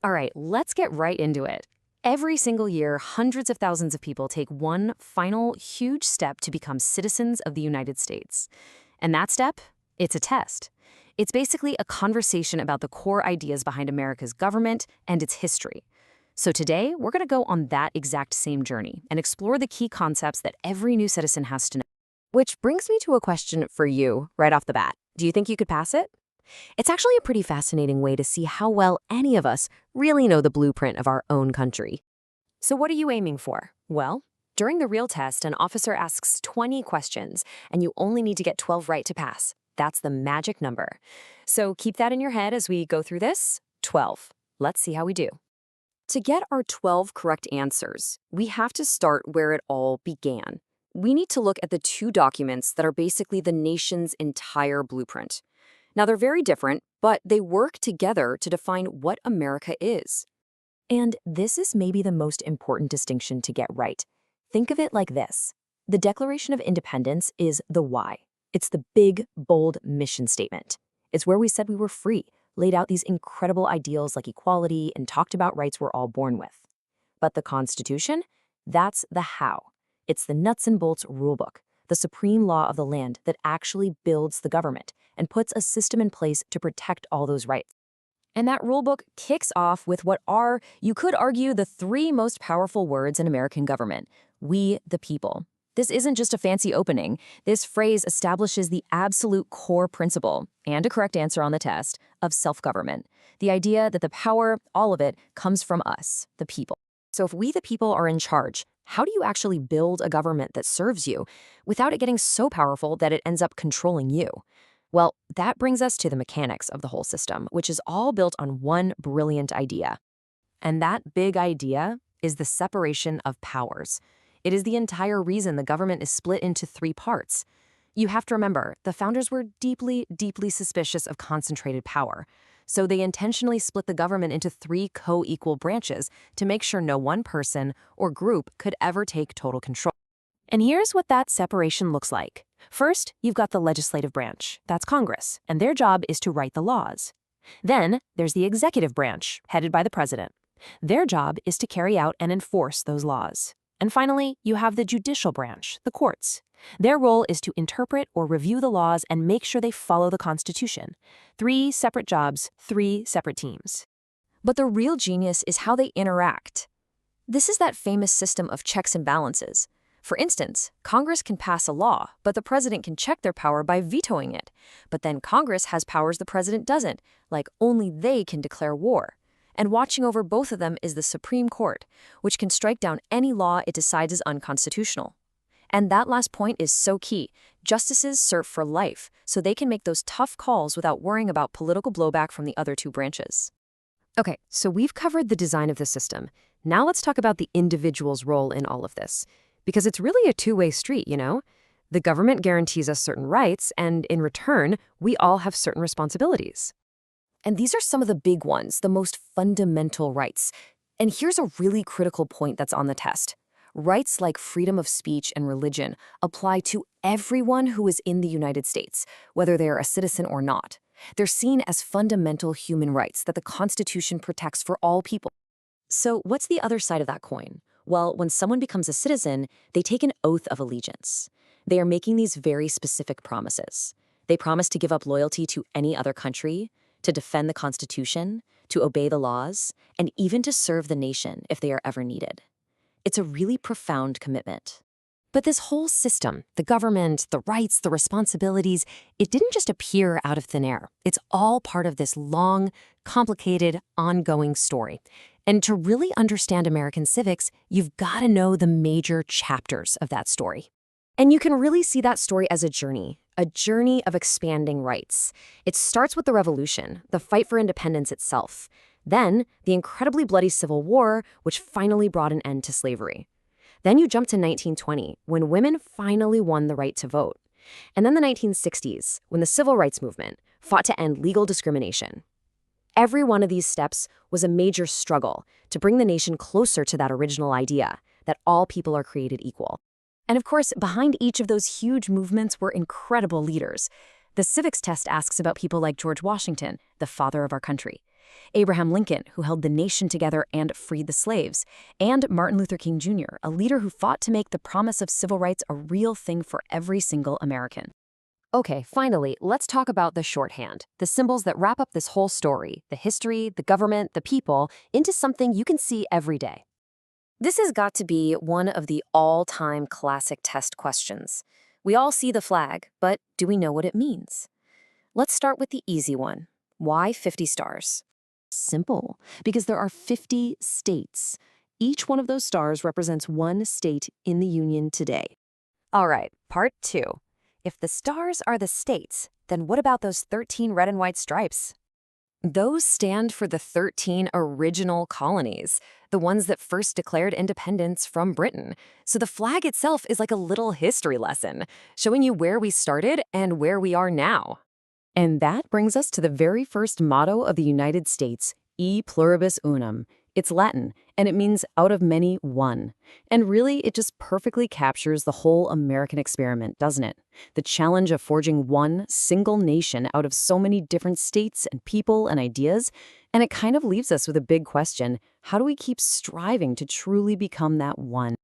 All right, let's get right into it. Every single year, hundreds of thousands of people take one final huge step to become citizens of the United States. And that step? It's a test. It's basically a conversation about the core ideas behind America's government and its history. So today, we're going to go on that exact same journey and explore the key concepts that every new citizen has to know. Which brings me to a question for you right off the bat. Do you think you could pass it? It's actually a pretty fascinating way to see how well any of us really know the blueprint of our own country. So what are you aiming for? Well, during the real test, an officer asks 20 questions, and you only need to get 12 right to pass. That's the magic number. So keep that in your head as we go through this. 12. Let's see how we do. To get our 12 correct answers, we have to start where it all began. We need to look at the two documents that are basically the nation's entire blueprint. Now, they're very different, but they work together to define what America is. And this is maybe the most important distinction to get right. Think of it like this. The Declaration of Independence is the why. It's the big, bold mission statement. It's where we said we were free, laid out these incredible ideals like equality, and talked about rights we're all born with. But the Constitution? That's the how. It's the nuts and bolts rulebook, the supreme law of the land that actually builds the government and puts a system in place to protect all those rights. And that rulebook kicks off with what are, you could argue, the three most powerful words in American government: we the people. This isn't just a fancy opening. This phrase establishes the absolute core principle, and a correct answer on the test, of self-government. The idea that the power, all of it, comes from us, the people. So if we the people are in charge, how do you actually build a government that serves you without it getting so powerful that it ends up controlling you? Well, that brings us to the mechanics of the whole system, which is all built on one brilliant idea. And that big idea is the separation of powers. It is the entire reason the government is split into three parts. You have to remember, the founders were deeply, deeply suspicious of concentrated power. So they intentionally split the government into three co-equal branches to make sure no one person or group could ever take total control. And here's what that separation looks like. First, you've got the legislative branch. That's Congress, and their job is to write the laws. Then, there's the executive branch, headed by the president. Their job is to carry out and enforce those laws. And finally, you have the judicial branch, the courts. Their role is to interpret or review the laws and make sure they follow the Constitution. Three separate jobs, three separate teams. But the real genius is how they interact. This is that famous system of checks and balances. For instance, Congress can pass a law, but the president can check their power by vetoing it. But then Congress has powers the president doesn't, like only they can declare war. And watching over both of them is the Supreme Court, which can strike down any law it decides is unconstitutional. And that last point is so key. Justices serve for life, so they can make those tough calls without worrying about political blowback from the other two branches. Okay, so we've covered the design of the system. Now let's talk about the individual's role in all of this. Because it's really a two-way street, you know? The government guarantees us certain rights, and in return, we all have certain responsibilities. And these are some of the big ones, the most fundamental rights. And here's a really critical point that's on the test. Rights like freedom of speech and religion apply to everyone who is in the United States, whether they're a citizen or not. They're seen as fundamental human rights that the Constitution protects for all people. So what's the other side of that coin? Well, when someone becomes a citizen, they take an oath of allegiance. They are making these very specific promises. They promise to give up loyalty to any other country, to defend the Constitution, to obey the laws, and even to serve the nation if they are ever needed. It's a really profound commitment. But this whole system, the government, the rights, the responsibilities, it didn't just appear out of thin air. It's all part of this long, complicated, ongoing story. And to really understand American civics, you've got to know the major chapters of that story. And you can really see that story as a journey of expanding rights. It starts with the Revolution, the fight for independence itself. Then, the incredibly bloody Civil War, which finally brought an end to slavery. Then you jump to 1920, when women finally won the right to vote. And then the 1960s, when the Civil Rights Movement fought to end legal discrimination. Every one of these steps was a major struggle to bring the nation closer to that original idea, that all people are created equal. And of course, behind each of those huge movements were incredible leaders. The civics test asks about people like George Washington, the father of our country. Abraham Lincoln, who held the nation together and freed the slaves, and Martin Luther King Jr., a leader who fought to make the promise of civil rights a real thing for every single American. Okay, finally, let's talk about the shorthand, the symbols that wrap up this whole story, the history, the government, the people, into something you can see every day. This has got to be one of the all-time classic test questions. We all see the flag, but do we know what it means? Let's start with the easy one. Why 50 stars? Simple, because there are 50 states. Each one of those stars represents one state in the Union today. All right, part 2. If the stars are the states, then what about those 13 red and white stripes? Those stand for the 13 original colonies, the ones that first declared independence from Britain. So the flag itself is like a little history lesson, showing you where we started and where we are now. And that brings us to the very first motto of the United States, E pluribus unum. It's Latin, and it means out of many, one. And really, it just perfectly captures the whole American experiment, doesn't it? The challenge of forging one single nation out of so many different states and people and ideas. And it kind of leaves us with a big question. How do we keep striving to truly become that one?